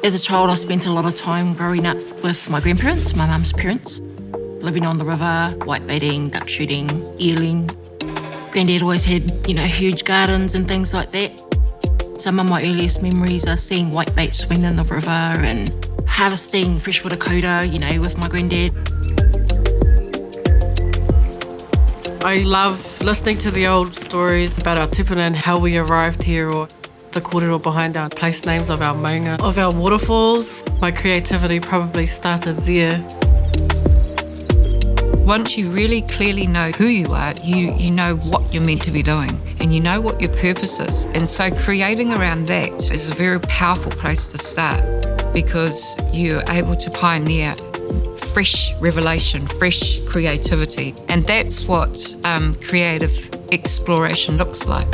As a child, I spent a lot of time growing up with my grandparents, my mum's parents, living on the river, whitebaiting, duck shooting, eeling. Granddad always had, huge gardens and things like that. Some of my earliest memories are seeing whitebait swim in the river and harvesting freshwater kōra, with my granddad. I love listening to the old stories about our tupuna and how we arrived here, or the kōrero behind our place names of our maunga, of our waterfalls. My creativity probably started there. Once you really clearly know who you are, you know what you're meant to be doing and you know what your purpose is. And so creating around that is a very powerful place to start because you're able to pioneer fresh revelation, fresh creativity. And that's what creative exploration looks like.